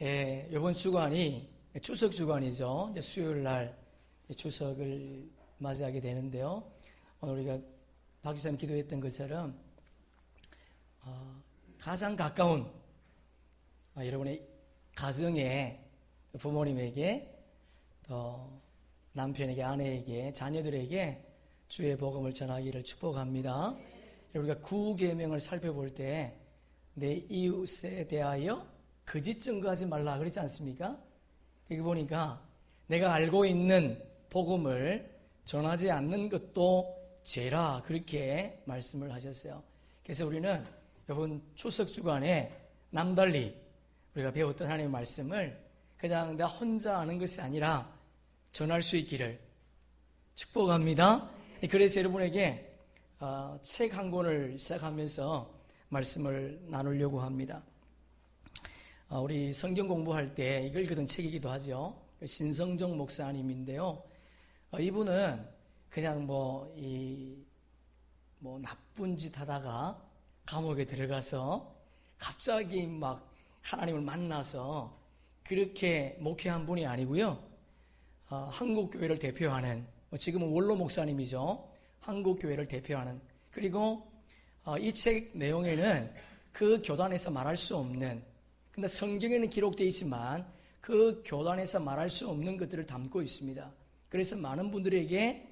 이번 주간이 추석 주간이죠. 이제 수요일 날 추석을 맞이하게 되는데요. 오늘 우리가 박 집사님 기도했던 것처럼 가장 가까운 여러분의 가정에, 부모님에게, 또 남편에게, 아내에게, 자녀들에게 주의 복음을 전하기를 축복합니다. 우리가 구계명을 살펴볼 때 내 이웃에 대하여 거짓 증거하지 말라 그러지 않습니까? 여기 보니까 내가 알고 있는 복음을 전하지 않는 것도 죄라, 그렇게 말씀을 하셨어요. 그래서 우리는 이번 추석 주간에 남달리 우리가 배웠던 하나님의 말씀을 그냥 나 혼자 아는 것이 아니라 전할 수 있기를 축복합니다. 그래서 여러분에게 책 한 권을 시작하면서 말씀을 나누려고 합니다. 우리 성경 공부할 때 읽었던 책이기도 하죠. 신성정 목사님인데요. 이분은 그냥 나쁜 짓 하다가 감옥에 들어가서 갑자기 막 하나님을 만나서 그렇게 목회한 분이 아니고요. 한국교회를 대표하는, 지금은 원로 목사님이죠. 한국교회를 대표하는, 그리고 이 책 내용에는 그 교단에서 말할 수 없는, 근데 성경에는 기록되어 있지만 그 교단에서 말할 수 없는 것들을 담고 있습니다. 그래서 많은 분들에게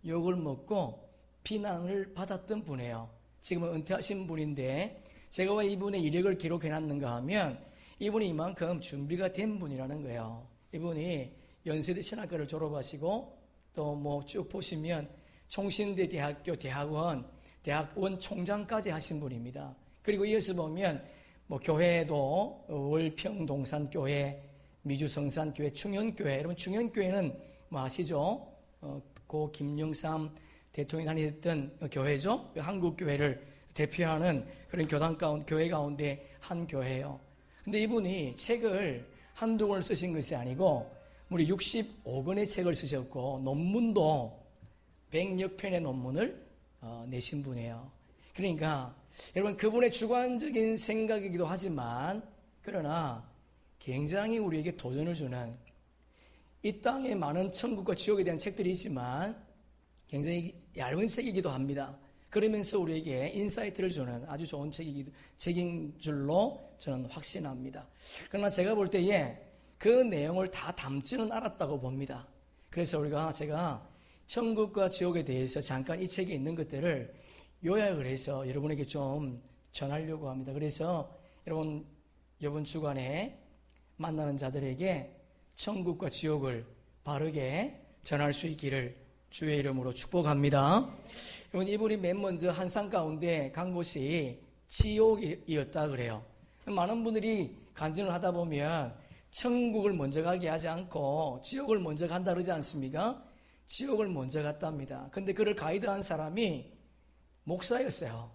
욕을 먹고 비난을 받았던 분이에요. 지금은 은퇴하신 분인데 제가 왜 이분의 이력을 기록해놨는가 하면 이분이 이만큼 준비가 된 분이라는 거예요. 이분이 연세대 신학과를 졸업하시고 또 쭉 보시면 총신대 대학교 대학원 총장까지 하신 분입니다. 그리고 이어서 보면 교회도 월평동산교회, 미주성산교회, 충현교회, 여러분 충현교회는 아시죠? 고 김영삼 대통령이 다녔던 교회죠. 한국교회를 대표하는 그런 교회 가운데 한 교회예요. 근데 이분이 책을 한두 권을 쓰신 것이 아니고 우리 65권의 책을 쓰셨고 논문도 100여 편의 논문을 내신 분이에요. 그러니까 여러분, 그분의 주관적인 생각이기도 하지만 그러나 굉장히 우리에게 도전을 주는, 이 땅에 많은 천국과 지옥에 대한 책들이 있지만 굉장히 얇은 책이기도 합니다. 그러면서 우리에게 인사이트를 주는 아주 좋은 책인 줄로 저는 확신합니다. 그러나 제가 볼 때에 그 내용을 다 담지는 않았다고 봅니다. 그래서 제가 천국과 지옥에 대해서 잠깐 이 책에 있는 것들을 요약을 해서 여러분에게 좀 전하려고 합니다. 그래서 여러분, 이번 주간에 만나는 자들에게 천국과 지옥을 바르게 전할 수 있기를 주의 이름으로 축복합니다. 여러분, 이분이 맨 먼저 한 상 가운데 간 곳이 지옥이었다 그래요. 많은 분들이 간증을 하다 보면 천국을 먼저 가게 하지 않고 지옥을 먼저 간다 그러지 않습니까? 지옥을 먼저 갔답니다. 근데 그를 가이드한 사람이 목사였어요.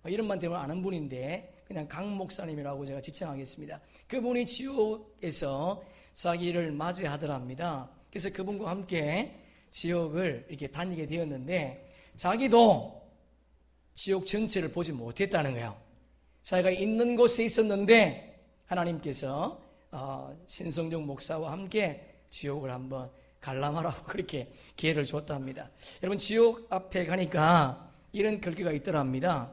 이름만 대면 아는 분인데 그냥 강 목사님이라고 제가 지칭하겠습니다. 그분이 지옥에서 자기를 맞이하더랍니다. 그래서 그분과 함께 지옥을 이렇게 다니게 되었는데 자기도 지옥 전체를 보지 못했다는 거예요. 자기가 있는 곳에 있었는데 하나님께서 신성정 목사와 함께 지옥을 한번 관람하라고 그렇게 기회를 줬답니다. 여러분, 지옥 앞에 가니까 이런 글귀가 있더랍니다.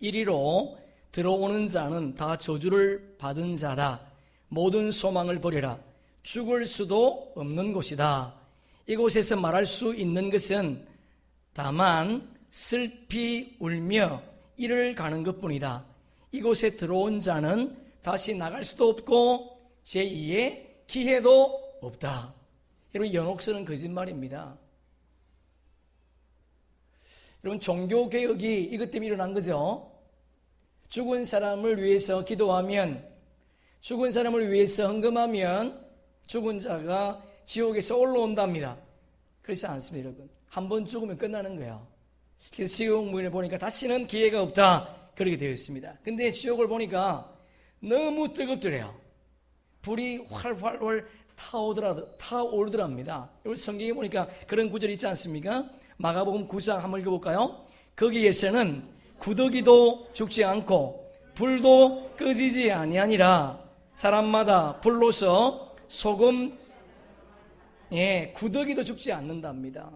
이리로 들어오는 자는 다 저주를 받은 자다. 모든 소망을 버려라. 죽을 수도 없는 곳이다. 이곳에서 말할 수 있는 것은 다만 슬피 울며 이를 가는 것뿐이다. 이곳에 들어온 자는 다시 나갈 수도 없고 제2의 기회도 없다. 여러분, 연옥설은 거짓말입니다. 여러분, 종교개혁이 이것 때문에 일어난 거죠. 죽은 사람을 위해서 기도하면, 죽은 사람을 위해서 헌금하면 죽은 자가 지옥에서 올라온답니다. 그렇지 않습니다, 여러분. 한 번 죽으면 끝나는 거예요. 그래서 지옥문을 보니까 다시는 기회가 없다, 그렇게 되어 있습니다. 근데 지옥을 보니까 너무 뜨겁더래요. 불이 활활활 타오르더랍니다. 여기 성경에 보니까 그런 구절이 있지 않습니까? 마가복음 9장 한번 읽어볼까요? 거기에서는 구더기도 죽지 않고 불도 꺼지지 아니하니라. 사람마다 불로서 소금, 구더기도 죽지 않는답니다.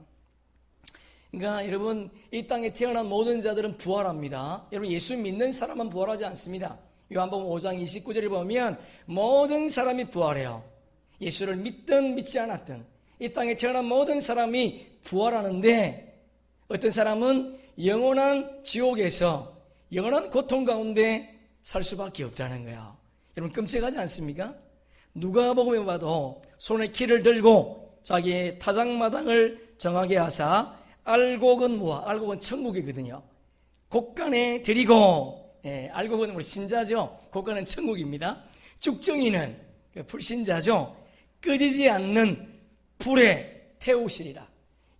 그러니까 여러분, 이 땅에 태어난 모든 자들은 부활합니다. 여러분, 예수 믿는 사람은 부활하지 않습니다. 요한복음 5장 29절에 보면 모든 사람이 부활해요. 예수를 믿든 믿지 않았든 이 땅에 태어난 모든 사람이 부활하는데, 어떤 사람은 영원한 지옥에서 영원한 고통 가운데 살 수밖에 없다는 거예요. 여러분, 끔찍하지 않습니까? 누가복음에 봐도 손에 키를 들고 자기의 타작마당을 정하게 하사 알곡은 뭐야? 알곡은 천국이거든요. 곡간에 드리고, 알곡은 우리 신자죠. 곡간은 천국입니다. 죽정이는 불신자죠. 끄지지 않는 불에 태우시리라.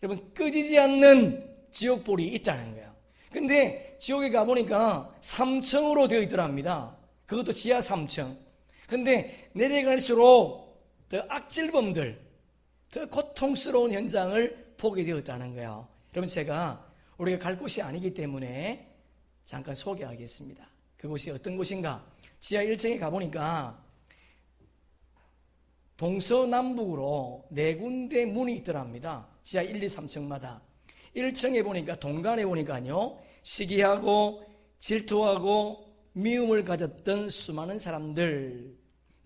여러분, 끄지지 않는 지옥불이 있다는 거예요. 근데 지옥에 가보니까 3층으로 되어 있더랍니다. 그것도 지하 3층. 근데 내려갈수록 더 악질범들, 더 고통스러운 현장을 보게 되었다는 거예요. 여러분, 제가 우리가 갈 곳이 아니기 때문에 잠깐 소개하겠습니다. 그곳이 어떤 곳인가? 지하 1층에 가보니까 동서남북으로 4군데 문이 있더랍니다. 지하 1, 2, 3층마다. 1층에 보니까, 동간에 보니까요, 시기하고 질투하고 미움을 가졌던 수많은 사람들,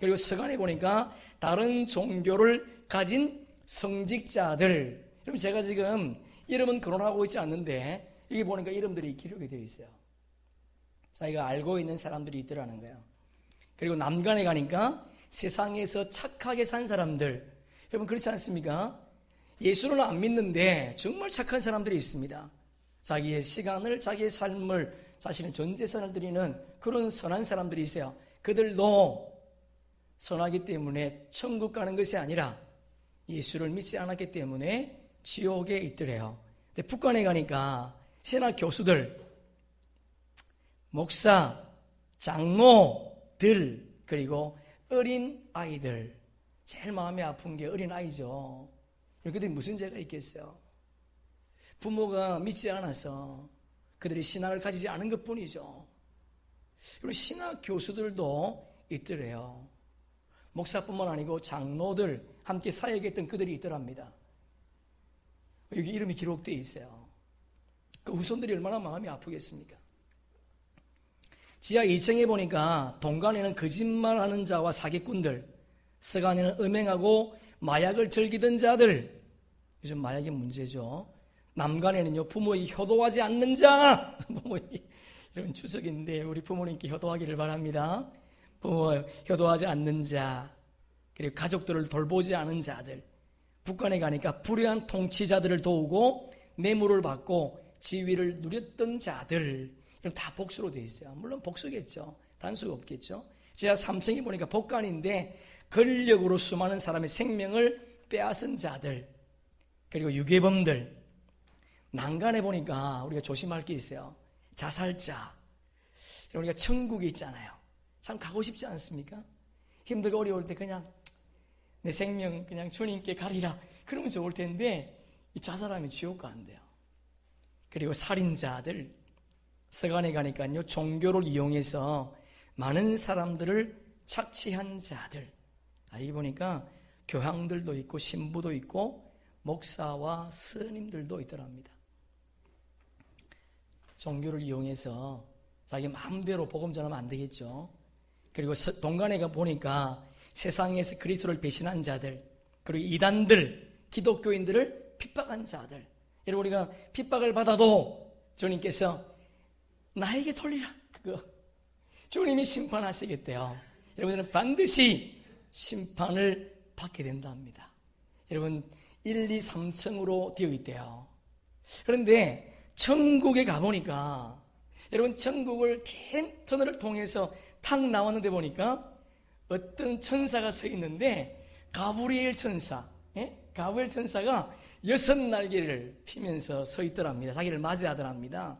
그리고 서간에 보니까 다른 종교를 가진 성직자들. 여러분, 제가 지금 이름은 거론하고 있지 않는데 여기 보니까 이름들이 기록이 되어 있어요. 자기가 알고 있는 사람들이 있더라는 거예요. 그리고 남간에 가니까 세상에서 착하게 산 사람들. 여러분, 그렇지 않습니까? 예수는 안 믿는데 정말 착한 사람들이 있습니다. 자기의 시간을, 자기의 삶을, 자신의 전 재산을 드리는 그런 선한 사람들이 있어요. 그들도 선하기 때문에 천국 가는 것이 아니라 예수를 믿지 않았기 때문에 지옥에 있더래요. 근데 북한에 가니까 신학 교수들, 목사, 장로들, 그리고 어린 아이들. 제일 마음이 아픈 게 어린 아이죠. 그들이 무슨 죄가 있겠어요? 부모가 믿지 않아서 그들이 신학을 가지지 않은 것 뿐이죠. 그리고 신학 교수들도 있더래요. 목사뿐만 아니고 장로들, 함께 사역했던 그들이 있더랍니다. 여기 이름이 기록되어 있어요. 그 후손들이 얼마나 마음이 아프겠습니까? 지하 2층에 보니까 동간에는 거짓말하는 자와 사기꾼들, 서간에는 음행하고 마약을 즐기던 자들. 요즘 마약이 문제죠. 남간에는요, 부모에게 효도하지 않는 자. 이런 추석인데 우리 부모님께 효도하기를 바랍니다. 부모 효도하지 않는 자, 그리고 가족들을 돌보지 않은 자들. 북한에 가니까 불의한 통치자들을 도우고 뇌물을 받고 지위를 누렸던 자들. 이런 다 복수로 되어 있어요. 물론 복수겠죠. 단수가 없겠죠. 지하 3층에 보니까 복간인데 권력으로 수많은 사람의 생명을 빼앗은 자들, 그리고 유괴범들. 난간에 보니까 우리가 조심할 게 있어요. 자살자. 우리가 천국에 있잖아요. 참 가고 싶지 않습니까? 힘들고 어려울 때 그냥 내 생명 그냥 주님께 가리라, 그러면 좋을 텐데 이 자살하면 지옥 간대요. 그리고 살인자들. 서간에 가니까요, 종교를 이용해서 많은 사람들을 착취한 자들. 여기 보니까 교황들도 있고 신부도 있고 목사와 스님들도 있더랍니다. 종교를 이용해서 자기 마음대로 복음 전하면 안 되겠죠. 그리고 동간에 보니까 세상에서 그리스도를 배신한 자들, 그리고 이단들, 기독교인들을 핍박한 자들. 여러분, 우리가 핍박을 받아도 주님께서 나에게 돌리라, 그거 주님이 심판하시겠대요. 여러분들은 반드시 심판을 받게 된답니다. 여러분, 1, 2, 3층으로 되어 있대요. 그런데 천국에 가보니까, 여러분, 천국을 긴 터널을 통해서 탁 나왔는데 보니까 어떤 천사가 서 있는데, 가브리엘 천사, 가브리엘 천사가 6날개를 피면서 서 있더랍니다. 자기를 맞이하더랍니다.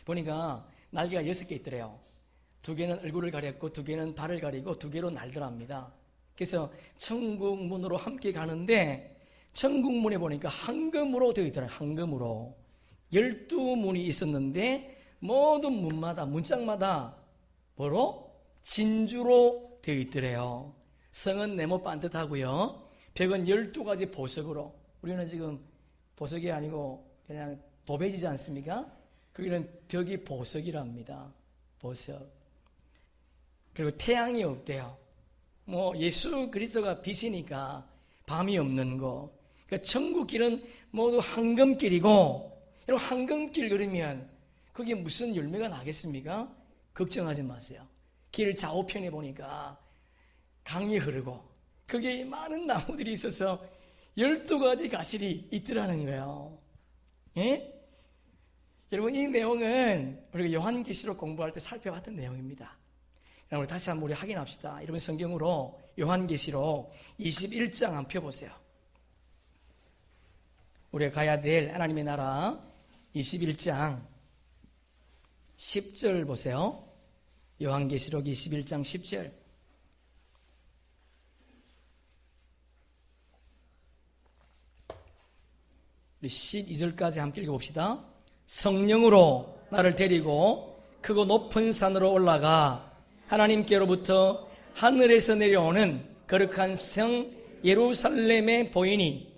보니까 날개가 6개 있더래요. 2개는 얼굴을 가렸고 2개는 발을 가리고 2개로 날더랍니다. 그래서 천국 문으로 함께 가는데, 천국 문에 보니까 황금으로 되어 있더래요. 황금으로 12문이 있었는데 모든 문마다, 문짝마다 뭐로? 진주로 되어 있더래요. 성은 네모 반듯하고요. 벽은 12가지 보석으로, 우리는 지금 보석이 아니고 그냥 도배지지 않습니까? 거기는 벽이 보석이랍니다. 보석. 그리고 태양이 없대요. 예수 그리스도가 빛이니까 밤이 없는 거. 그러니까 천국 길은 모두 황금길이고, 여러분 황금길 걸으면 거기에 무슨 열매가 나겠습니까? 걱정하지 마세요. 길 좌우편에 보니까 강이 흐르고 거기에 많은 나무들이 있어서 12가지 가실이 있더라는 거예요. 예? 여러분 이 내용은 우리가 요한계시록 공부할 때 살펴봤던 내용입니다. 우리 다시 한번 우리 확인합시다. 여러분 성경으로 요한계시록 21장 한번 펴보세요. 우리가 가야 될 하나님의 나라 21장 10절 보세요. 요한계시록 21장 10절. 우리 12절까지 함께 읽어봅시다. 성령으로 나를 데리고 크고 높은 산으로 올라가 하나님께로부터 하늘에서 내려오는 거룩한 성 예루살렘에 보이니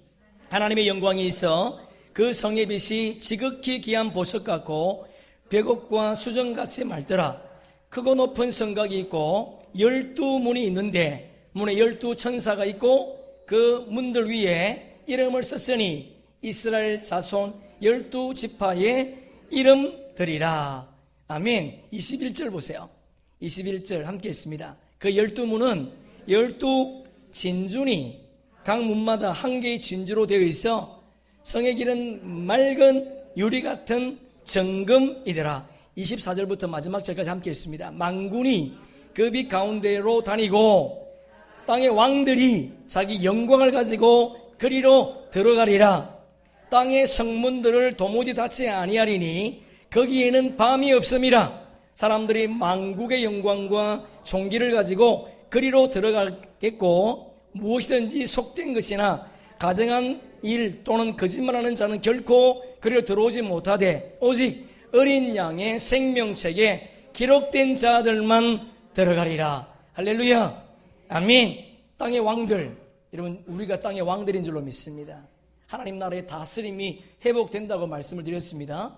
하나님의 영광이 있어 그 성의 빛이 지극히 귀한 보석 같고 벽옥과 수정같이 맑더라. 크고 높은 성곽이 있고 12문이 있는데 문에 12천사가 있고 그 문들 위에 이름을 썼으니 이스라엘 자손 12지파의 이름들이라. 아멘. 21절 보세요. 21절 함께 했습니다. 그 12문은 12진주니 각 문마다 한 개의 진주로 되어 있어 성의 길은 맑은 유리 같은 정금이더라. 24절부터 마지막 절까지 함께 했습니다. 만군이 그 빛 가운데로 다니고 땅의 왕들이 자기 영광을 가지고 그리로 들어가리라. 땅의 성문들을 도무지 닫지 아니하리니 거기에는 밤이 없음이라. 사람들이 만국의 영광과 존귀를 가지고 그리로 들어가겠고 무엇이든지 속된 것이나 가정한 일 또는 거짓말하는 자는 결코 그리로 들어오지 못하되 오직 어린 양의 생명책에 기록된 자들만 들어가리라. 할렐루야. 아멘. 땅의 왕들, 여러분 우리가 땅의 왕들인 줄로 믿습니다. 하나님 나라의 다스림이 회복된다고 말씀을 드렸습니다.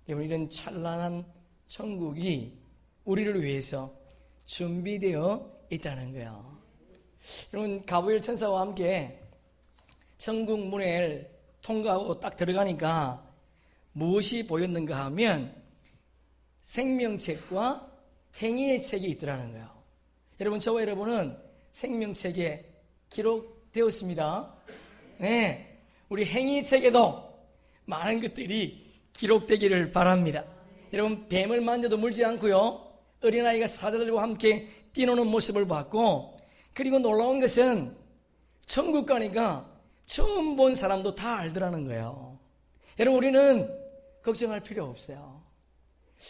여러분 이런 찬란한 천국이 우리를 위해서 준비되어 있다는 거예요. 여러분 가브리엘 천사와 함께 천국 문을 통과하고 딱 들어가니까 무엇이 보였는가 하면 생명책과 행위의 책이 있더라는 거예요. 여러분 저와 여러분은 생명책에 기록되었습니다. 네, 우리 행위책에도 많은 것들이 기록되기를 바랍니다. 여러분 뱀을 만져도 물지 않고요, 어린아이가 사자들과 함께 뛰노는 모습을 봤고, 그리고 놀라운 것은 천국 가니까 처음 본 사람도 다 알더라는 거예요. 여러분 우리는 걱정할 필요 없어요.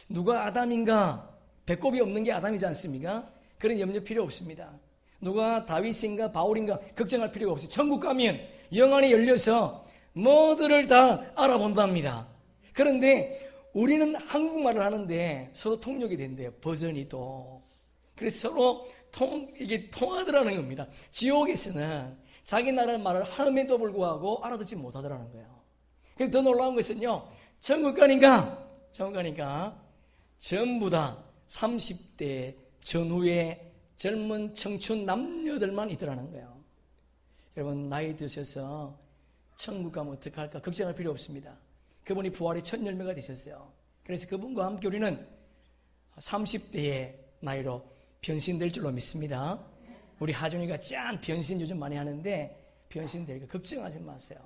누가 아담인가? 배꼽이 없는 게 아담이지 않습니까? 그런 염려 필요 없습니다. 누가 다윗인가 바울인가 걱정할 필요가 없어요. 천국 가면 영안이 열려서 모두를 다 알아본답니다. 그런데 우리는 한국말을 하는데 서로 통역이 된대요. 버전이 또. 그래서 서로 이게 통하더라는 겁니다. 지옥에서는 자기 나라 말을 함에도 불구하고 알아듣지 못하더라는 거예요. 그래서 더 놀라운 것은요, 천국 가니까 전부 다 30대 전후의 젊은 청춘 남녀들만 있더라는 거예요. 여러분 나이 드셔서 천국 가면 어떡할까 걱정할 필요 없습니다. 그분이 부활의 첫 열매가 되셨어요. 그래서 그분과 함께 우리는 30대의 나이로 변신될 줄로 믿습니다. 우리 하준이가 짠 변신 요즘 많이 하는데 변신되니까 걱정하지 마세요.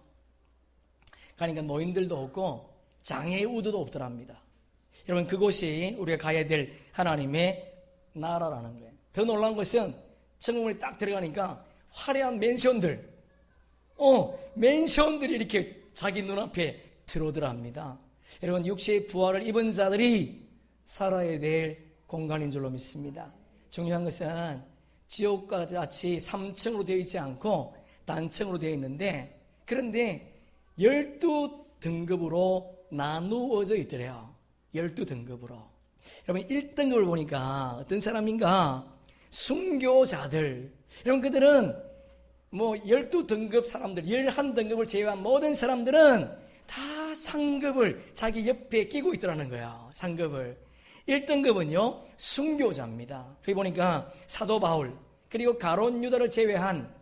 그러니까 노인들도 없고 장애 우두도 없더랍니다. 여러분 그곳이 우리가 가야 될 하나님의 나라라는 거예요. 더 놀라운 것은 천국문에 딱 들어가니까 화려한 맨션들이 이렇게 자기 눈앞에 들어오더랍니다. 여러분 육체의 부활을 입은 자들이 살아야 될 공간인 줄로 믿습니다. 중요한 것은 지옥과 같이 3층으로 되어 있지 않고 단층으로 되어 있는데, 그런데 12등급으로 나누어져 있더래요. 12등급으로. 여러분 1등급을 보니까 어떤 사람인가? 순교자들. 여러분, 그들은 12등급 사람들, 11등급을 제외한 모든 사람들은 다 상급을 자기 옆에 끼고 있더라는 거야. 상급을. 1등급은요, 순교자입니다. 거기 보니까 사도 바울, 그리고 가룟 유다를 제외한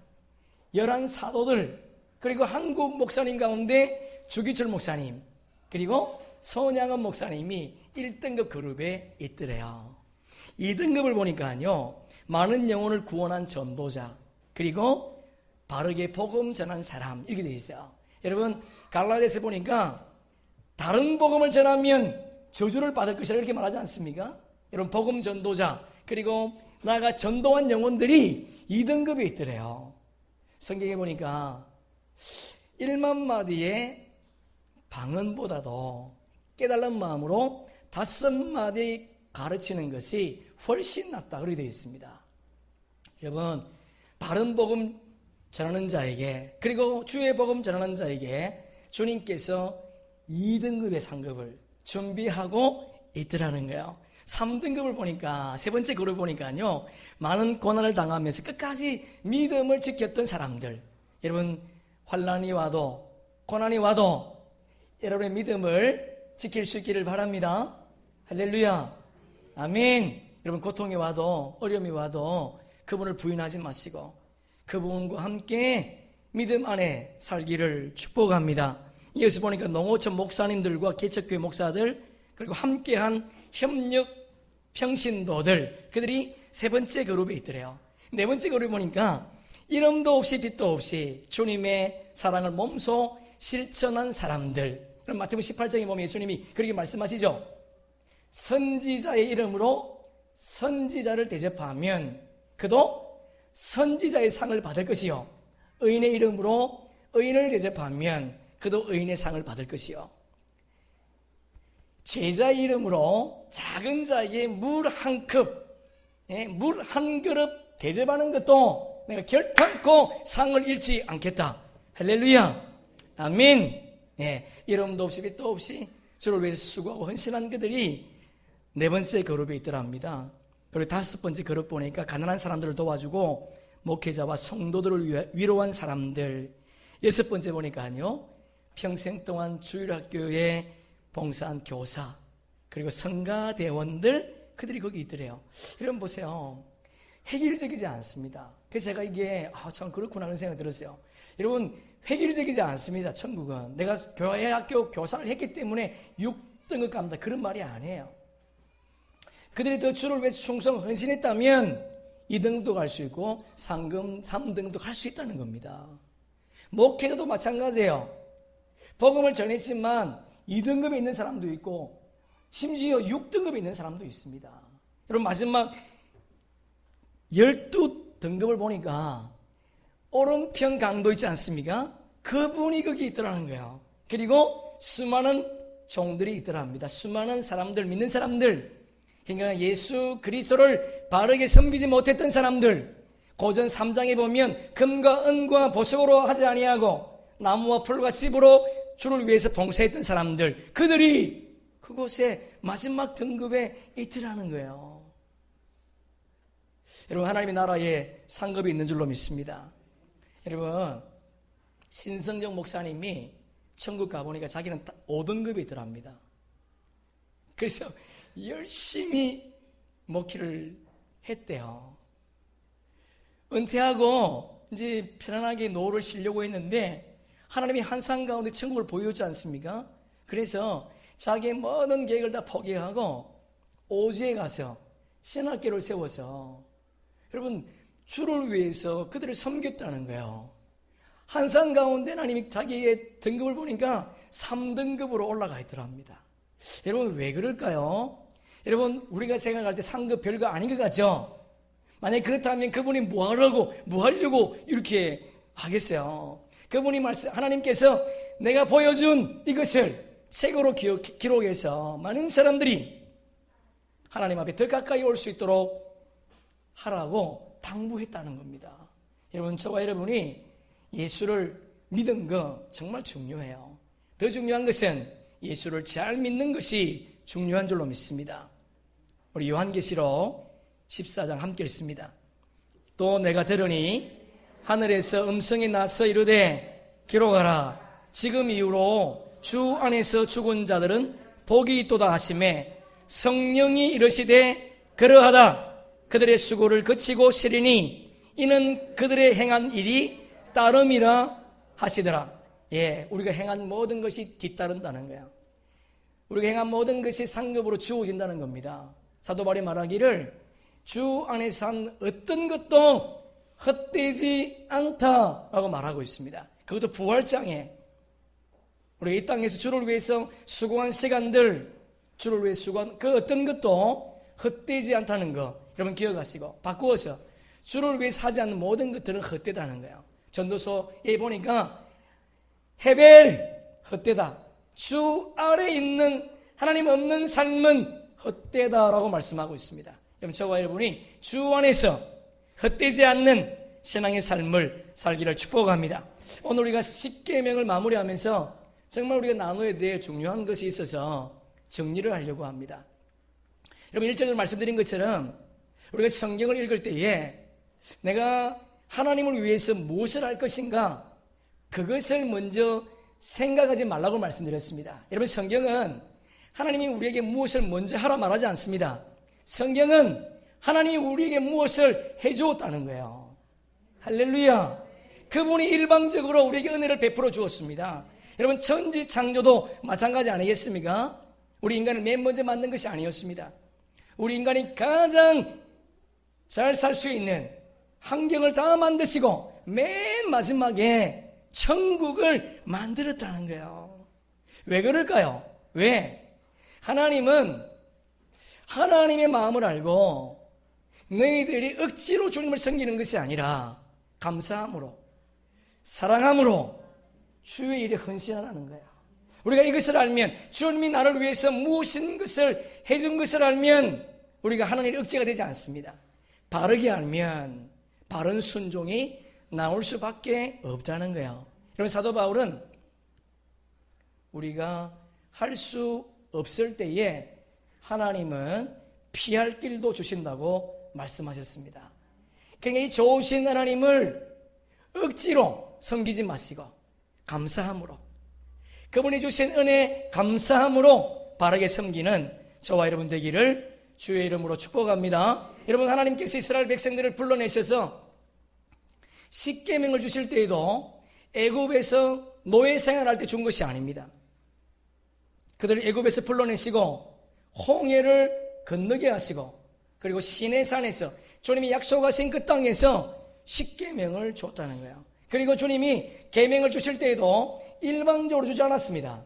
11사도들, 그리고 한국 목사님 가운데 주기철 목사님, 그리고 손양은 목사님이 1등급 그룹에 있더래요. 2등급을 보니까요, 많은 영혼을 구원한 전도자, 그리고 바르게 복음 전한 사람, 이렇게 되어 있어요. 여러분, 갈라디아서 보니까 다른 복음을 전하면 저주를 받을 것이라 이렇게 말하지 않습니까? 여러분, 복음 전도자, 그리고 나아가 전도한 영혼들이 2등급에 있더래요. 성경에 보니까 1만 마디의 방언보다도 깨달은 마음으로 5마디 가르치는 것이 훨씬 낫다, 그렇게 되어 있습니다. 여러분, 바른 복음 전하는 자에게, 그리고 주의 복음 전하는 자에게 주님께서 2등급의 상급을 준비하고 있더라는 거예요. 3등급을 보니까, 세 번째 그룹을 보니까요, 많은 고난을 당하면서 끝까지 믿음을 지켰던 사람들. 여러분, 환난이 와도, 고난이 와도 여러분의 믿음을 지킬 수 있기를 바랍니다. 할렐루야. 아멘. 여러분, 고통이 와도, 어려움이 와도 그분을 부인하지 마시고 그분과 함께 믿음 안에 살기를 축복합니다. 이어서 보니까 농어촌 목사님들과 개척교회 목사들, 그리고 함께한 협력 평신도들, 그들이 세 번째 그룹에 있더래요. 네 번째 그룹에 보니까 이름도 없이 빛도 없이 주님의 사랑을 몸소 실천한 사람들. 그럼 마태복음 18장에 보면 예수님이 그렇게 말씀하시죠. 선지자의 이름으로 선지자를 대접하면 그도 선지자의 상을 받을 것이요, 의인의 이름으로 의인을 대접하면 그도 의인의 상을 받을 것이요, 제자의 이름으로 작은 자에게 물 한 컵, 물 한 그릇 대접하는 것도 내가 결탄코 상을 잃지 않겠다. 할렐루야. 아멘. 이름도 없이 빛도 없이 주를 위해서 수고하고 헌신한 그들이 네 번째 그룹에 있더랍니다. 그리고 다섯 번째 그룹 보니까 가난한 사람들을 도와주고 목회자와 성도들을 위로한 사람들. 여섯 번째 보니까요, 평생 동안 주일학교에 봉사한 교사, 그리고 성가대원들, 그들이 거기 있더래요. 여러분 보세요, 획일적이지 않습니다. 그래서 제가 이게 참 그렇구나 하는 생각이 들었어요. 여러분, 획일적이지 않습니다. 천국은 내가 교회 학교 교사를 했기 때문에 6등급 갑니다, 그런 말이 아니에요. 그들이 더 주를 위해서 충성 헌신했다면 2등도 갈 수 있고 3등도 갈 수 있다는 겁니다. 목회자도 마찬가지예요. 복음을 전했지만 2등급에 있는 사람도 있고 심지어 6등급에 있는 사람도 있습니다. 여러분, 마지막 12등급을 보니까 오른편 강도 있지 않습니까? 그분이 거기 있더라는 거예요. 그리고 수많은 종들이 있더랍니다. 수많은 사람들, 믿는 사람들, 그러니까 예수 그리스도를 바르게 섬기지 못했던 사람들, 고전 3장에 보면 금과 은과 보석으로 하지 아니하고 나무와 풀과 칩으로 주를 위해서 봉사했던 사람들, 그들이 그곳에 마지막 등급에 있더라는 거예요. 여러분, 하나님의 나라에 상급이 있는 줄로 믿습니다. 여러분, 신성정 목사님이 천국 가보니까 자기는 5등급이 있더랍니다. 그래서 열심히 목회를 했대요. 은퇴하고 이제 편안하게 노후를 쉬려고 했는데 하나님이 환상 가운데 천국을 보여줬지 않습니까? 그래서 자기의 모든 계획을 다 포기하고 오지에 가서 신학교를 세워서, 여러분, 주를 위해서 그들을 섬겼다는 거예요. 환상 가운데 하나님이 자기의 등급을 보니까 3등급으로 올라가 있더랍니다. 여러분, 왜 그럴까요? 여러분, 우리가 생각할 때 상급 별거 아닌 것 같죠? 만약에 그렇다면 그분이 뭐 하려고 이렇게 하겠어요? 그분이 하나님께서 내가 보여준 이것을 책으로 기록해서 많은 사람들이 하나님 앞에 더 가까이 올 수 있도록 하라고 당부했다는 겁니다. 여러분, 저와 여러분이 예수를 믿은 거 정말 중요해요. 더 중요한 것은 예수를 잘 믿는 것이 중요한 줄로 믿습니다. 우리 요한계시록 14장 함께 읽습니다. 또 내가 들으니 하늘에서 음성이 나서 이르되 기록하라. 지금 이후로 주 안에서 죽은 자들은 복이 있도다 하시매 성령이 이르시되 그러하다. 그들의 수고를 그치고 쉬리니 이는 그들의 행한 일이 따름이라 하시더라. 예, 우리가 행한 모든 것이 뒤따른다는 거야. 우리가 행한 모든 것이 상급으로 주어진다는 겁니다. 사도 바울이 말하기를 주 안에서 한 어떤 것도 헛되지 않다라고 말하고 있습니다. 그것도 부활장에 우리가 이 땅에서 주를 위해서 수고한 시간들, 주를 위해 수고한 그 어떤 것도 헛되지 않다는 거 여러분 기억하시고, 바꾸어서 주를 위해 하지 않는 모든 것들은 헛되다는 거예요. 전도서에 보니까 헤벨 헛되다, 주 아래 있는 하나님 없는 삶은 헛되다라고 말씀하고 있습니다. 여러분, 저와 여러분이 주 안에서 헛되지 않는 신앙의 삶을 살기를 축복합니다. 오늘 우리가 십계명을 마무리하면서 정말 우리가 나눠야 될 중요한 것이 있어서 정리를 하려고 합니다. 여러분, 1절로 말씀드린 것처럼 우리가 성경을 읽을 때에 내가 하나님을 위해서 무엇을 할 것인가, 그것을 먼저 생각하지 말라고 말씀드렸습니다. 여러분, 성경은 하나님이 우리에게 무엇을 먼저 하라 말하지 않습니다. 성경은 하나님이 우리에게 무엇을 해주었다는 거예요. 할렐루야. 그분이 일방적으로 우리에게 은혜를 베풀어 주었습니다. 여러분, 천지 창조도 마찬가지 아니겠습니까? 우리 인간을 맨 먼저 만든 것이 아니었습니다. 우리 인간이 가장 잘 살 수 있는 환경을 다 만드시고 맨 마지막에 천국을 만들었다는 거예요. 왜 그럴까요? 왜? 하나님은 하나님의 마음을 알고 너희들이 억지로 주님을 섬기는 것이 아니라 감사함으로, 사랑함으로 주의 일에 헌신하라는 거예요. 우리가 이것을 알면, 주님이 나를 위해서 무엇인 것을 해준 것을 알면 우리가 하나님의 억지가 되지 않습니다. 바르게 알면 바른 순종이 나올 수밖에 없다는 거예요. 여러분, 사도 바울은 우리가 할 수 없을 때에 하나님은 피할 길도 주신다고 말씀하셨습니다. 그러니까 이 좋으신 하나님을 억지로 섬기지 마시고 감사함으로, 그분이 주신 은혜 감사함으로 바르게 섬기는 저와 여러분 되기를 주의 이름으로 축복합니다. 여러분, 하나님께서 이스라엘 백성들을 불러내셔서 십계명을 주실 때에도 애굽에서 노예 생활할 때 준 것이 아닙니다. 그들을 애굽에서 불러내시고 홍해를 건너게 하시고, 그리고 시내산에서 주님이 약속하신 그 땅에서 십계명을 줬다는 거예요. 그리고 주님이 계명을 주실 때에도 일방적으로 주지 않았습니다.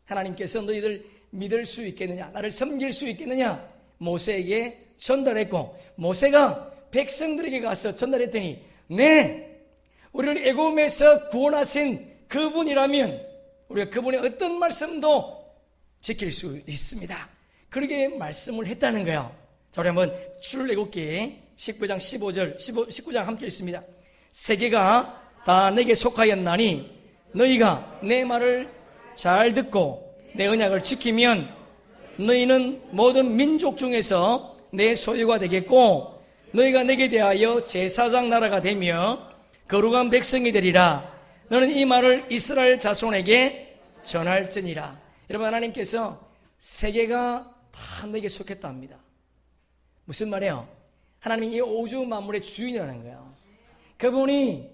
하나님께서 너희들 믿을 수 있겠느냐, 나를 섬길 수 있겠느냐, 모세에게 전달했고, 모세가 백성들에게 가서 전달했더니 네, 우리를 애굽에서 구원하신 그분이라면 우리가 그분의 어떤 말씀도 지킬 수 있습니다. 그렇게 말씀을 했다는 거예요. 자, 우리 한번 출애굽기 19장 15절 19장 함께 읽습니다. 세계가 다 내게 속하였나니 너희가 내 말을 잘 듣고 내 언약을 지키면 너희는 모든 민족 중에서 내 소유가 되겠고, 너희가 내게 대하여 제사장 나라가 되며 거룩한 백성이 되리라. 너는 이 말을 이스라엘 자손에게 전할지니라. 여러분, 하나님께서 세계가 다 내게 속했답니다. 무슨 말이에요? 하나님이 이 우주 만물의 주인이라는 거예요. 그분이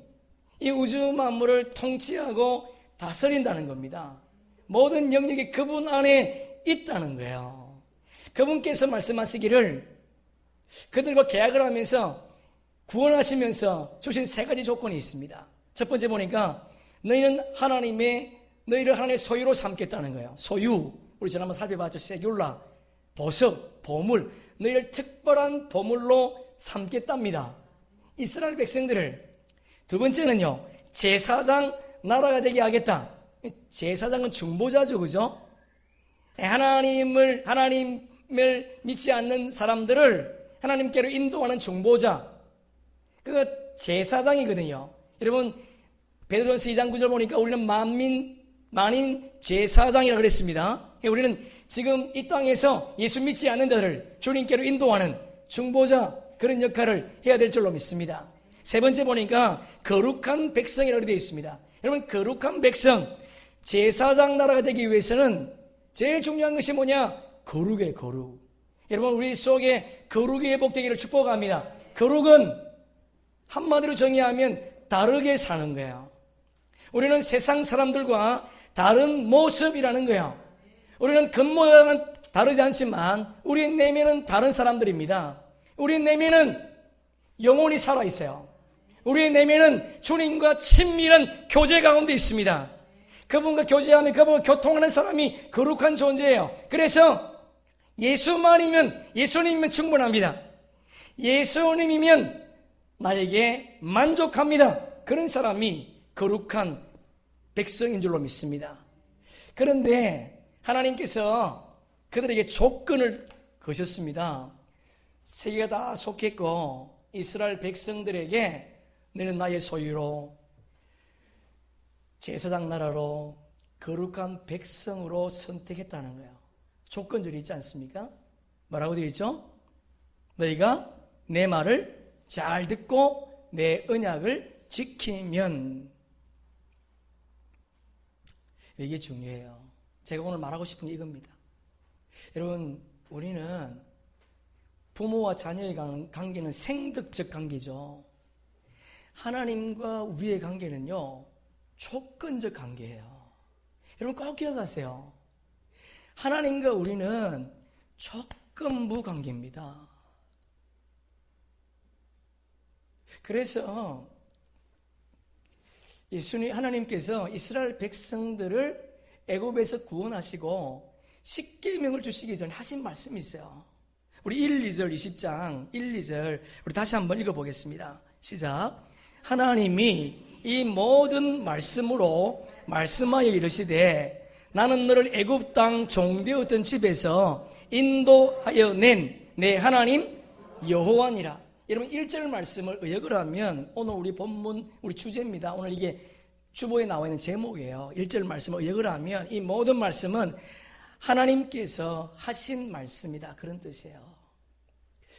이 우주 만물을 통치하고 다스린다는 겁니다. 모든 영역이 그분 안에 있다는 거예요. 그분께서 말씀하시기를 그들과 계약을 하면서 구원하시면서 주신 세 가지 조건이 있습니다. 첫 번째 보니까 너희를 하나님의 소유로 삼겠다는 거예요. 소유, 우리 지난번 살펴봤죠. 세귤라, 보석, 보물, 너희를 특별한 보물로 삼겠답니다. 이스라엘 백성들을. 두 번째는요, 제사장 나라가 되게 하겠다. 제사장은 중보자죠, 그죠? 하나님을 믿지 않는 사람들을 하나님께로 인도하는 중보자, 그거 제사장이거든요. 여러분, 베드로전서 2장 9절 보니까 우리는 만인 제사장이라고 그랬습니다. 우리는 지금 이 땅에서 예수 믿지 않는 자를 주님께로 인도하는 중보자, 그런 역할을 해야 될 줄로 믿습니다. 세 번째 보니까 거룩한 백성이라고 되어 있습니다. 여러분, 거룩한 백성, 제사장 나라가 되기 위해서는 제일 중요한 것이 뭐냐? 거룩이에요, 거룩. 여러분, 우리 속에 거룩이 회복되기를 축복합니다. 거룩은 한마디로 정의하면 다르게 사는 거예요. 우리는 세상 사람들과 다른 모습이라는 거예요. 우리는 겉모양은 다르지 않지만 우리 내면은 다른 사람들입니다. 우리 내면은 영혼이 살아있어요. 우리 내면은 주님과 친밀한 교제 가운데 있습니다. 그분과 교제하며 그분과 교통하는 사람이 거룩한 존재예요. 그래서 예수님이면 충분합니다. 예수님이면 나에게 만족합니다. 그런 사람이 거룩한 백성인 줄로 믿습니다. 그런데 하나님께서 그들에게 조건을 거셨습니다. 세계가 다 속했고 이스라엘 백성들에게 너는 나의 소유로 제사장 나라로 거룩한 백성으로 선택했다는 거예요. 조건들이 있지 않습니까? 뭐라고 되어 있죠? 너희가 내 말을 잘 듣고 내 언약을 지키면. 이게 중요해요. 제가 오늘 말하고 싶은 게 이겁니다. 여러분, 우리는 부모와 자녀의 관계는 생득적 관계죠. 하나님과 우리의 관계는요, 조건적 관계예요. 여러분 꼭 기억하세요. 하나님과 우리는 조건부 관계입니다. 그래서 하나님께서 이스라엘 백성들을 애굽에서 구원하시고 십계명을 주시기 전에 하신 말씀이 있어요. 우리 1, 2절 20장 1, 2절 우리 다시 한번 읽어보겠습니다. 시작. 하나님이 이 모든 말씀으로 말씀하여 이르시되 나는 너를 애굽 땅 종되었던 집에서 인도하여 낸 내 하나님 여호와니라. 여러분 1절 말씀을 의역을 하면 오늘 우리 본문 우리 주제입니다. 오늘 이게 주보에 나와 있는 제목이에요. 1절 말씀을 의역을 하면 이 모든 말씀은 하나님께서 하신 말씀이다, 그런 뜻이에요.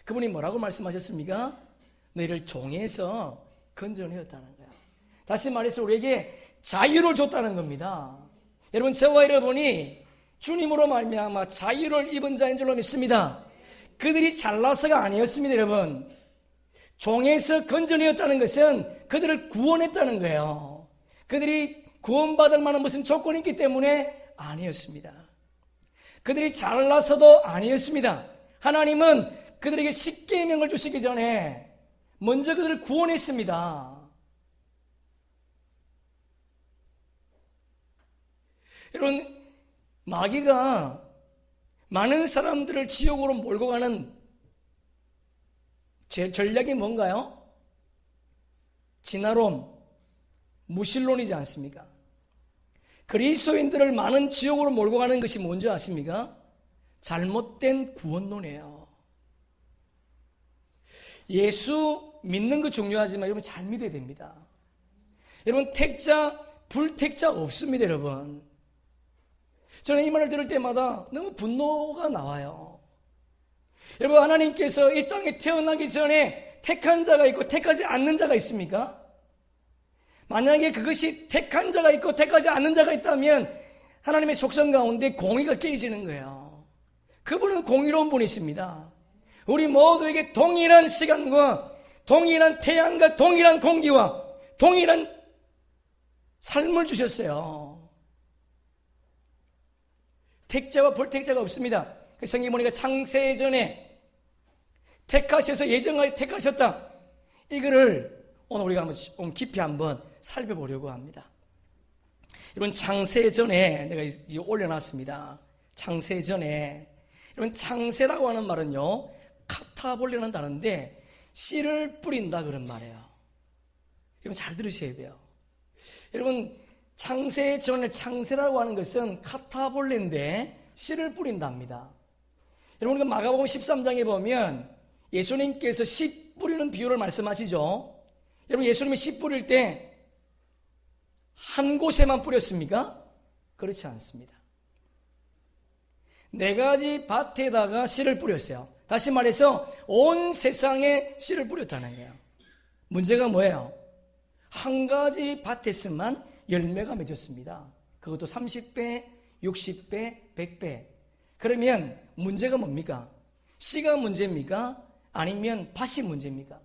그분이 뭐라고 말씀하셨습니까? 너희를 종에서 건져내었다는 거예요. 다시 말해서 우리에게 자유를 줬다는 겁니다. 여러분, 저와 여러분이 주님으로 말미암아 자유를 입은 자인 줄로 믿습니다. 그들이 잘나서가 아니었습니다. 여러분, 종에서 건져내었다는 것은 그들을 구원했다는 거예요. 그들이 구원받을 만한 무슨 조건이 있기 때문에 아니었습니다. 그들이 잘나서도 아니었습니다. 하나님은 그들에게 십계명을 주시기 전에 먼저 그들을 구원했습니다. 여러분, 마귀가 많은 사람들을 지옥으로 몰고 가는 전략이 뭔가요? 진화론, 무신론이지 않습니까? 그리스도인들을 많은 지옥으로 몰고 가는 것이 뭔지 아십니까? 잘못된 구원론이에요. 예수 믿는 거 중요하지만 여러분 잘 믿어야 됩니다. 여러분 택자, 불택자 없습니다. 여러분, 저는 이 말을 들을 때마다 너무 분노가 나와요. 여러분, 하나님께서 이 땅에 태어나기 전에 택한 자가 있고 택하지 않는 자가 있습니까? 만약에 그것이 택한 자가 있고 택하지 않는 자가 있다면 하나님의 속성 가운데 공의가 깨지는 거예요. 그분은 공의로운 분이십니다. 우리 모두에게 동일한 시간과 동일한 태양과 동일한 공기와 동일한 삶을 주셨어요. 택자와 불택자가 없습니다. 성경 보니까 창세전에 택하셔서 예정하여 택하셨다. 이거를 오늘 우리가 한번 깊이 한번 살펴보려고 합니다. 여러분, 창세전에 내가 올려놨습니다. 창세전에, 여러분, 창세라고 하는 말은요, 카타볼레는 다른데 씨를 뿌린다 그런 말이에요. 여러분 잘 들으셔야 돼요. 여러분, 창세전에 창세라고 하는 것은 카타볼레인데 씨를 뿌린답니다. 여러분, 우리가 마가복음 13장에 보면 예수님께서 씨 뿌리는 비유를 말씀하시죠. 여러분, 예수님이 씨 뿌릴 때 한 곳에만 뿌렸습니까? 그렇지 않습니다. 4가지 밭에다가 씨를 뿌렸어요. 다시 말해서 온 세상에 씨를 뿌렸다는 거예요. 문제가 뭐예요? 한 가지 밭에서만 열매가 맺었습니다. 그것도 30배, 60배, 100배. 그러면 문제가 뭡니까? 씨가 문제입니까? 아니면 밭이 문제입니까?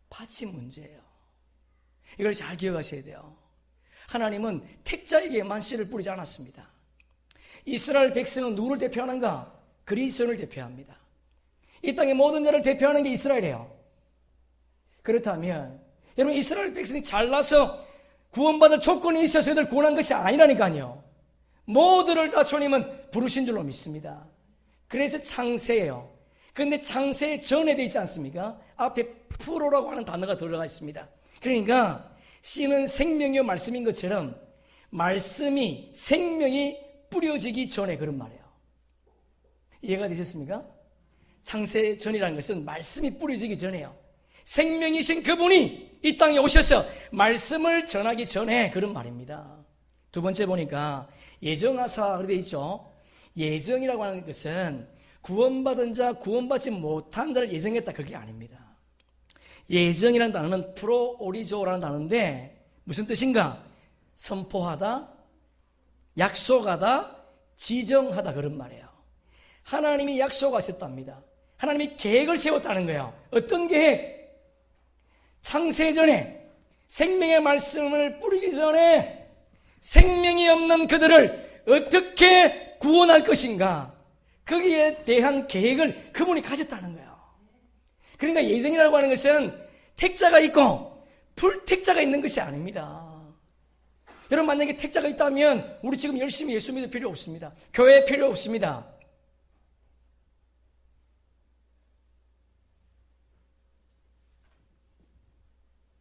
밭이 문제예요. 이걸 잘 기억하셔야 돼요. 하나님은 택자에게만 씨를 뿌리지 않았습니다. 이스라엘 백성은 누구를 대표하는가? 그리스도를 대표합니다. 이 땅의 모든 자를 대표하는 게 이스라엘이에요. 그렇다면 여러분, 이스라엘 백성이 잘나서 구원받을 조건이 있어서 그들 구원한 것이 아니라니까요. 모두를 다 주님은 부르신 줄로 믿습니다. 그래서 창세예요. 그런데 창세 전에 되어 있지 않습니까? 앞에 프로라고 하는 단어가 들어가 있습니다. 그러니까 씨는 생명의 말씀인 것처럼 말씀이, 생명이 뿌려지기 전에 그런 말이에요. 이해가 되셨습니까? 창세 전이라는 것은 말씀이 뿌려지기 전에요. 생명이신 그분이 이 땅에 오셔서 말씀을 전하기 전에 그런 말입니다. 두 번째 보니까 예정하사 그렇게 되어 있죠. 예정이라고 하는 것은 구원받은 자, 구원받지 못한 자를 예정했다, 그게 아닙니다. 예정이라는 단어는 프로오리조라는 단어인데 무슨 뜻인가? 선포하다, 약속하다, 지정하다, 그런 말이에요. 하나님이 약속하셨답니다. 하나님이 계획을 세웠다는 거예요. 어떤 계획? 창세전에 생명의 말씀을 뿌리기 전에 생명이 없는 그들을 어떻게 구원할 것인가, 거기에 대한 계획을 그분이 가졌다는 거예요. 그러니까 예정이라고 하는 것은 택자가 있고 불택자가 있는 것이 아닙니다. 여러분, 만약에 택자가 있다면 우리 지금 열심히 예수 믿을 필요 없습니다. 교회 필요 없습니다.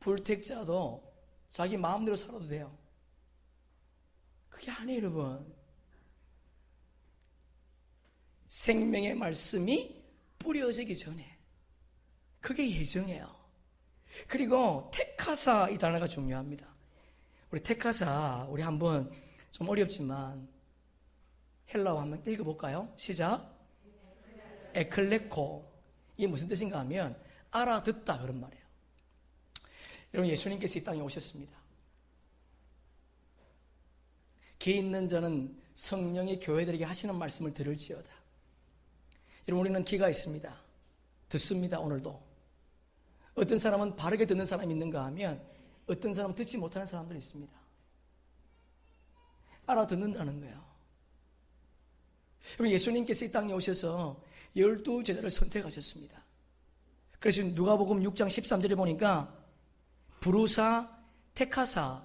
불택자도 자기 마음대로 살아도 돼요. 그게 아니에요, 여러분. 생명의 말씀이 뿌려지기 전에, 그게 예정이에요. 그리고 택하사, 이 단어가 중요합니다. 우리 택하사, 우리 한번 좀 어렵지만 헬라어 한번 읽어볼까요? 시작. 에클레코. 이게 무슨 뜻인가 하면 알아듣다, 그런 말이에요. 여러분, 예수님께서 이 땅에 오셨습니다. 귀 있는 자는 성령이 교회들에게 하시는 말씀을 들을지어다. 여러분, 우리는 귀가 있습니다. 듣습니다, 오늘도. 어떤 사람은 바르게 듣는 사람이 있는가 하면 어떤 사람은 듣지 못하는 사람들이 있습니다. 알아듣는다는 거예요. 여러분, 예수님께서 이 땅에 오셔서 12 제자를 선택하셨습니다. 그래서 누가복음 6장 13절에 보니까 부르사 택하사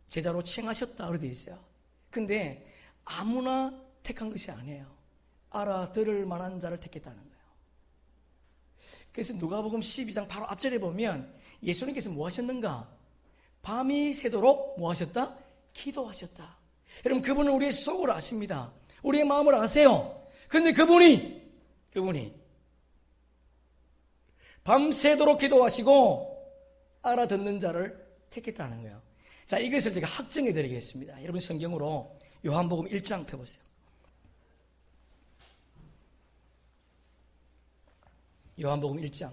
제자로 칭하셨다, 그렇게 되어 있어요. 근데 아무나 택한 것이 아니에요. 알아들을 만한 자를 택했다는 거예요. 그래서 누가복음 12장 바로 앞절에 보면 예수님께서 뭐 하셨는가? 밤이 새도록 뭐 하셨다? 기도하셨다. 여러분, 그분은 우리의 속을 아십니다. 우리의 마음을 아세요. 근데 그분이 밤새도록 기도하시고 알아듣는 자를 택했다는 거예요. 자, 이것을 제가 확정해 드리겠습니다. 여러분, 성경으로 요한복음 1장 펴보세요. 요한복음 1장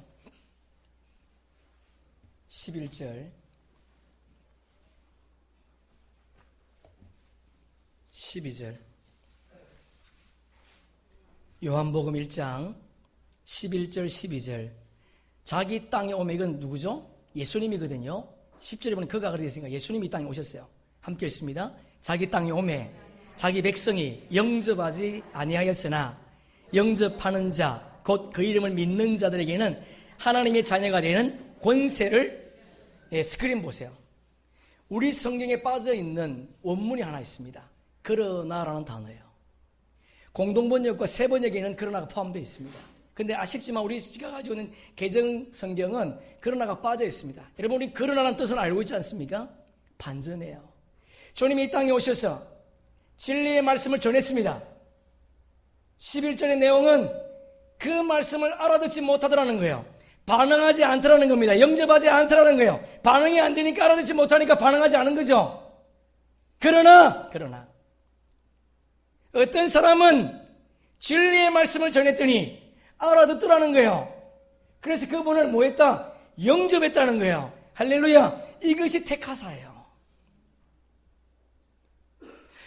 11절 12절. 요한복음 1장 11절 12절. 자기 땅에 오면, 이건 누구죠? 예수님이거든요. 10절에 보면 그가 그렇게 됐으니까 예수님이 이 땅에 오셨어요. 함께 읽습니다. 자기 땅에 오매 자기 백성이 영접하지 아니하였으나 영접하는 자 곧 그 이름을 믿는 자들에게는 하나님의 자녀가 되는 권세를, 스크린 보세요. 우리 성경에 빠져있는 원문이 하나 있습니다. 그러나라는 단어예요. 공동번역과 세번역에는 그러나가 포함되어 있습니다. 근데 아쉽지만 우리가 가지고 있는 개정 성경은 그러나가 빠져 있습니다. 여러분, 우리 그러나라는 뜻을 알고 있지 않습니까? 반전이에요. 주님이 이 땅에 오셔서 진리의 말씀을 전했습니다. 11절의 내용은 그 말씀을 알아듣지 못하더라는 거예요. 반응하지 않더라는 겁니다. 영접하지 않더라는 거예요. 반응이 안 되니까, 알아듣지 못하니까 반응하지 않은 거죠. 그러나 어떤 사람은 진리의 말씀을 전했더니 알아듣더라는 거예요. 그래서 그분을 뭐 했다? 영접했다는 거예요. 할렐루야. 이것이 택하사예요.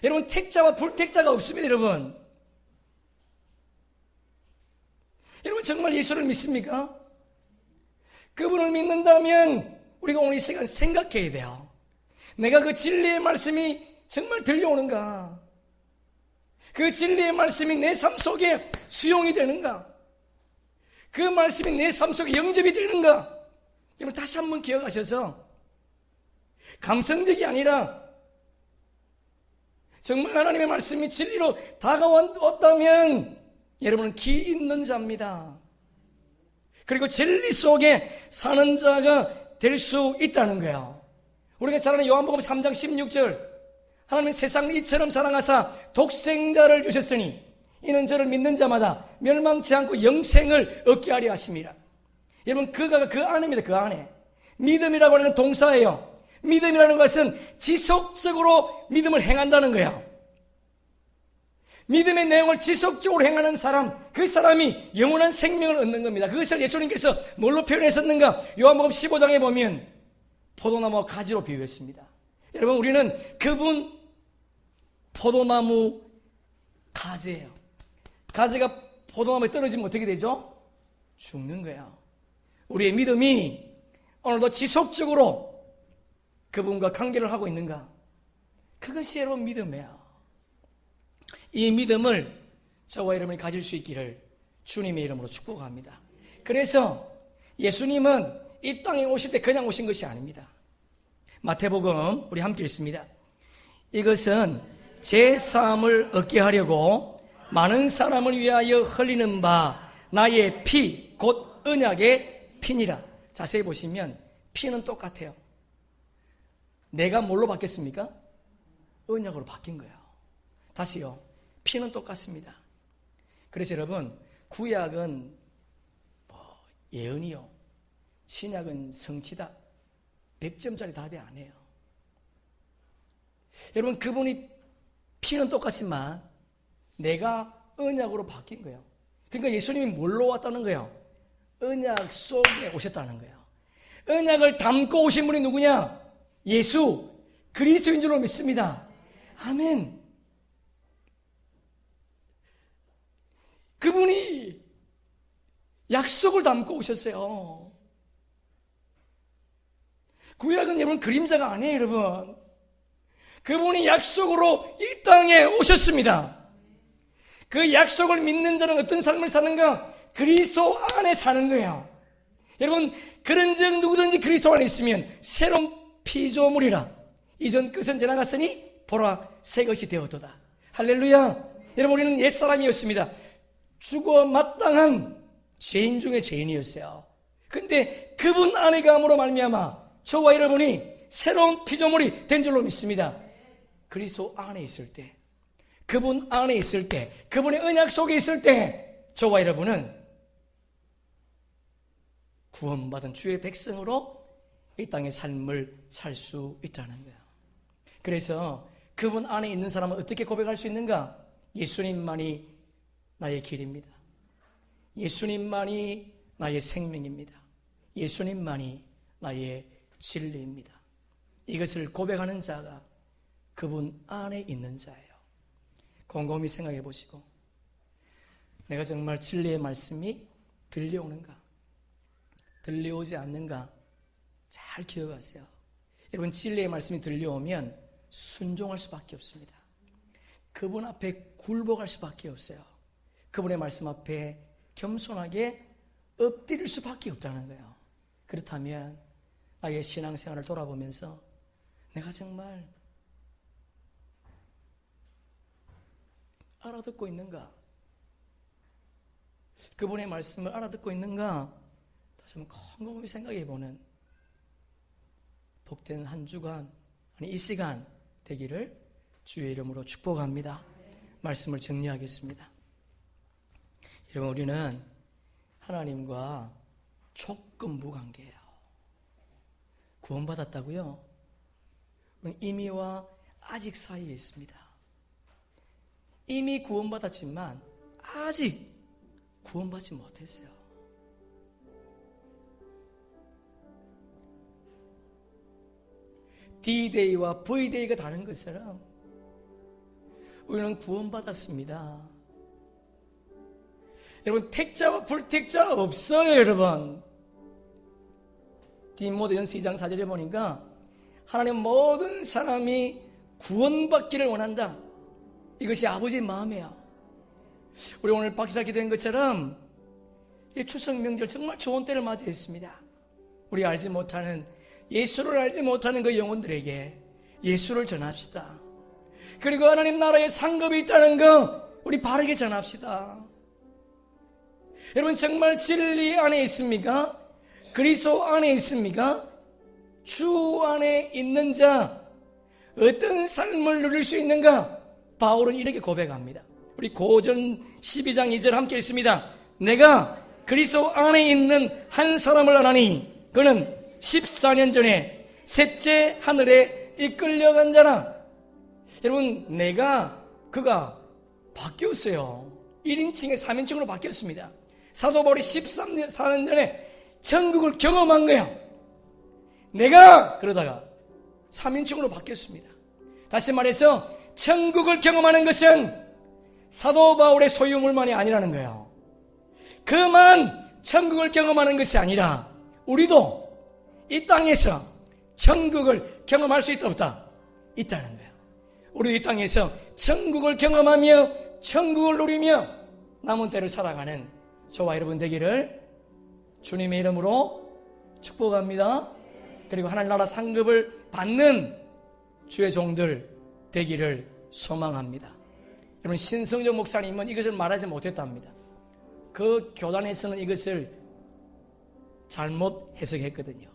여러분, 택자와 불택자가 없습니다. 여러분 정말 예수를 믿습니까? 그분을 믿는다면 우리가 오늘 이 시간 생각해야 돼요. 내가 그 진리의 말씀이 정말 들려오는가? 그 진리의 말씀이 내 삶 속에 수용이 되는가? 그 말씀이 내 삶 속에 영접이 되는가? 여러분 다시 한번 기억하셔서 감성적이 아니라 정말 하나님의 말씀이 진리로 다가왔다면 여러분은 기 있는 자입니다. 그리고 진리 속에 사는 자가 될 수 있다는 거예요. 우리가 잘 아는 요한복음 3장 16절, 하나님은 세상을 이처럼 사랑하사 독생자를 주셨으니 이는 저를 믿는 자마다 멸망치 않고 영생을 얻게 하려 하심이라. 여러분 그가 그 안에입니다. 그 안에 믿음이라고 하는 동사예요. 믿음이라는 것은 지속적으로 믿음을 행한다는 거예요. 믿음의 내용을 지속적으로 행하는 사람, 그 사람이 영원한 생명을 얻는 겁니다. 그것을 예수님께서 뭘로 표현했었는가? 요한복음 15장에 보면 포도나무와 가지로 비유했습니다. 여러분 우리는 그분 포도나무 가지예요. 가지가 포도나무에 떨어지면 어떻게 되죠? 죽는 거예요. 우리의 믿음이 오늘도 지속적으로 그분과 관계를 하고 있는가? 그것이 여러분 믿음이에요. 이 믿음을 저와 여러분이 가질 수 있기를 주님의 이름으로 축복합니다. 그래서 예수님은 이 땅에 오실 때 그냥 오신 것이 아닙니다. 마태복음 우리 함께 읽습니다. 이것은 제 삶을 얻게 하려고 많은 사람을 위하여 흘리는 바 나의 피 곧 언약의 피니라. 자세히 보시면 피는 똑같아요. 내가 뭘로 바뀌었습니까? 언약으로 바뀐 거예요. 다시요. 피는 똑같습니다. 그래서 여러분 구약은 예언이요, 신약은 성취다. 100점짜리 답이 아니에요. 여러분 그분이 피는 똑같지만 내가 언약으로 바뀐 거예요. 그러니까 예수님이 뭘로 왔다는 거예요? 언약 속에 오셨다는 거예요. 언약을 담고 오신 분이 누구냐? 예수 그리스도인 줄로 믿습니다. 아멘. 그분이 약속을 담고 오셨어요. 구약은 여러분 그림자가 아니에요. 여러분 그분이 약속으로 이 땅에 오셨습니다. 그 약속을 믿는 자는 어떤 삶을 사는가? 그리스도 안에 사는 거예요. 여러분 그런즉 누구든지 그리스도 안에 있으면 새로운 피조물이라. 이전 것은 지나갔으니 보라 새 것이 되었도다. 할렐루야. 여러분 우리는 옛사람이었습니다. 죽어 마땅한 죄인 중에 죄인이었어요. 근데 그분 안에 감으로 말미암아 저와 여러분이 새로운 피조물이 된 줄로 믿습니다. 그리스도 안에 있을 때, 그분 안에 있을 때, 그분의 언약 속에 있을 때 저와 여러분은 구원받은 주의 백성으로 이 땅의 삶을 살 수 있다는 거예요. 그래서 그분 안에 있는 사람은 어떻게 고백할 수 있는가? 예수님만이 나의 길입니다. 예수님만이 나의 생명입니다. 예수님만이 나의 진리입니다. 이것을 고백하는 자가 그분 안에 있는 자예요. 곰곰이 생각해 보시고 내가 정말 진리의 말씀이 들려오는가? 들려오지 않는가? 잘 기억하세요. 여러분 진리의 말씀이 들려오면 순종할 수밖에 없습니다. 그분 앞에 굴복할 수밖에 없어요. 그분의 말씀 앞에 겸손하게 엎드릴 수밖에 없다는 거예요. 그렇다면 나의 신앙생활을 돌아보면서 내가 정말 알아듣고 있는가? 그분의 말씀을 알아듣고 있는가? 다시 한번 곰곰이 생각해보는 복된 한 주간, 아니 이 시간 되기를 주의 이름으로 축복합니다. 말씀을 정리하겠습니다. 여러분 우리는 하나님과 조건부 관계예요. 구원받았다고요? 우리는 이미와 아직 사이에 있습니다. 이미 구원받았지만 아직 구원받지 못했어요. D-Day와 V-Day가 다른 것처럼 우리는 구원받았습니다. 여러분, 택자와 불택자 없어요, 여러분. 디모데전서 2장 4절에 보니까 하나님 모든 사람이 구원받기를 원한다. 이것이 아버지의 마음이에요. 우리 오늘 박수사 기도한 것처럼 이 추석 명절 정말 좋은 때를 맞이했습니다. 우리 알지 못하는, 예수를 알지 못하는 그 영혼들에게 예수를 전합시다. 그리고 하나님 나라에 상급이 있다는 거 우리 바르게 전합시다. 여러분, 정말 진리 안에 있습니까? 그리스도 안에 있습니까? 주 안에 있는 자 어떤 삶을 누릴 수 있는가? 바울은 이렇게 고백합니다. 우리 고전 12장 2절 함께 읽습니다. 내가 그리스도 안에 있는 한 사람을 알아니 그는 14년 전에 셋째 하늘에 이끌려간 자라. 여러분, 그가 바뀌었어요. 1인칭에 3인칭으로 바뀌었습니다. 사도 바울이 14년 전에 천국을 경험한 거야. 내가 그러다가 3인칭으로 바뀌었습니다. 다시 말해서 천국을 경험하는 것은 사도 바울의 소유물만이 아니라는 거예요. 그만 천국을 경험하는 것이 아니라 우리도 이 땅에서 천국을 경험할 수 있다 없다? 있다는 거예요. 우리 이 땅에서 천국을 경험하며 천국을 누리며 남은 때를 살아가는 저와 여러분 되기를 주님의 이름으로 축복합니다. 그리고 하늘나라 상급을 받는 주의 종들 되기를 소망합니다. 여러분, 신성조 목사님은 이것을 말하지 못했답니다. 그 교단에서는 이것을 잘못 해석했거든요.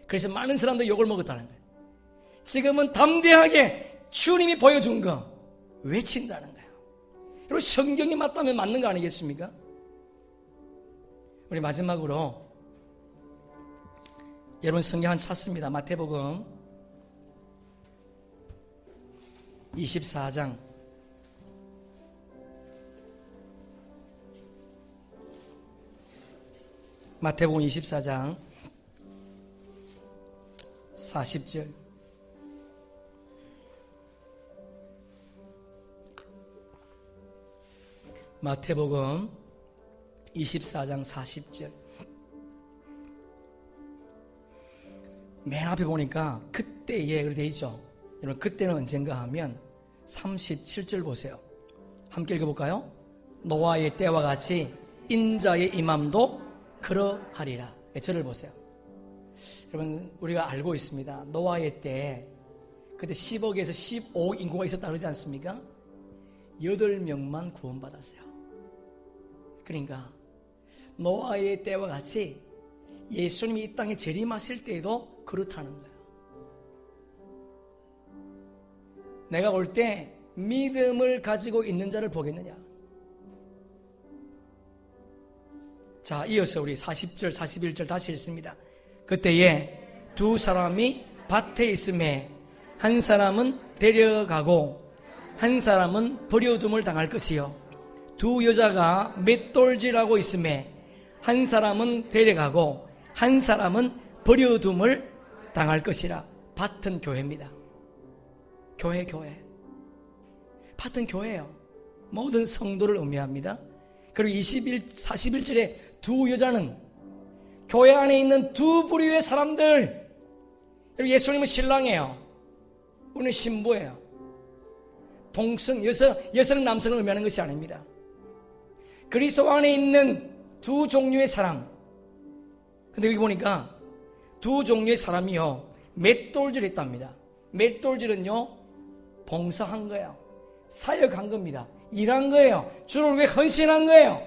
그래서 많은 사람들이 욕을 먹었다는 거예요. 지금은 담대하게 주님이 보여준 거 외친다는 거예요. 여러분, 성경이 맞다면 맞는 거 아니겠습니까? 우리 마지막으로 여러분 성경 한 찾습니다. 마태복음 24장 마태복음 24장 40절 마태복음 24장 40절 맨 앞에 보니까 그때에 그렇게 되어 있죠. 여러분, 그때는 언젠가 하면 37절 보세요. 함께 읽어볼까요? 노아의 때와 같이 인자의 임함도 그러하리라. 저를 보세요. 여러분, 우리가 알고 있습니다. 노아의 때 그때 10억에서 15억 인구가 있었다 그러지 않습니까? 8명만 구원받았어요. 그러니까 노아의 때와 같이 예수님이 이 땅에 재림하실 때에도 그렇다는 거예요. 내가 올 때 믿음을 가지고 있는 자를 보겠느냐. 자, 이어서 우리 40절 41절 다시 읽습니다. 그때에 두 사람이 밭에 있음에 한 사람은 데려가고 한 사람은 버려둠을 당할 것이요 두 여자가 맷돌질하고 있음에 한 사람은 데려가고 한 사람은 버려둠을 당할 것이라. 밭은 교회입니다. 교회. 밭은 교회예요. 모든 성도를 의미합니다. 그리고 41절에 두 여자는 교회 안에 있는 두 부류의 사람들. 예수님은 신랑이에요. 우리는 신부예요. 동성, 여성은 남성을 의미하는 것이 아닙니다. 그리스도 안에 있는 두 종류의 사람. 근데 여기 보니까 두 종류의 사람이요 맷돌질 했답니다. 맷돌질은요 봉사한 거예요. 사역한 겁니다. 일한 거예요. 주를 위해 헌신한 거예요.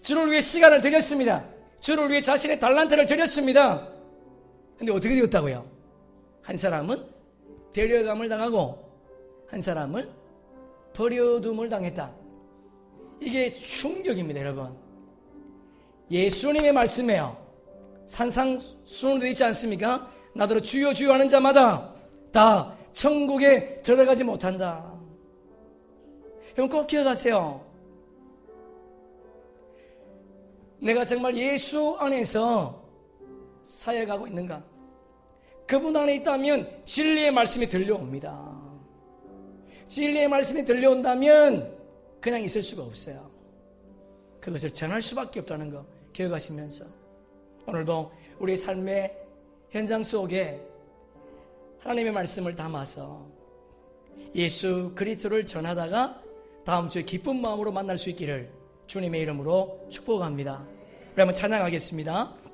주를 위해 시간을 드렸습니다. 주를 위해 자신의 달란트를 드렸습니다. 근데 어떻게 되었다고요? 한 사람은 데려감을 당하고 한 사람은 버려둠을 당했다. 이게 충격입니다, 여러분. 예수님의 말씀이에요. 산상수훈으로 되어 있지 않습니까? 나더러 주여 주여 하는 자마다 다 천국에 들어가지 못한다. 여러분 꼭 기억하세요. 내가 정말 예수 안에서 사역하고 있는가? 그분 안에 있다면 진리의 말씀이 들려옵니다. 진리의 말씀이 들려온다면 그냥 있을 수가 없어요. 그것을 전할 수밖에 없다는 거 기억하시면서 오늘도 우리 삶의 현장 속에 하나님의 말씀을 담아서 예수 그리스도를 전하다가 다음 주에 기쁜 마음으로 만날 수 있기를 주님의 이름으로 축복합니다. 우리 한번 찬양하겠습니다.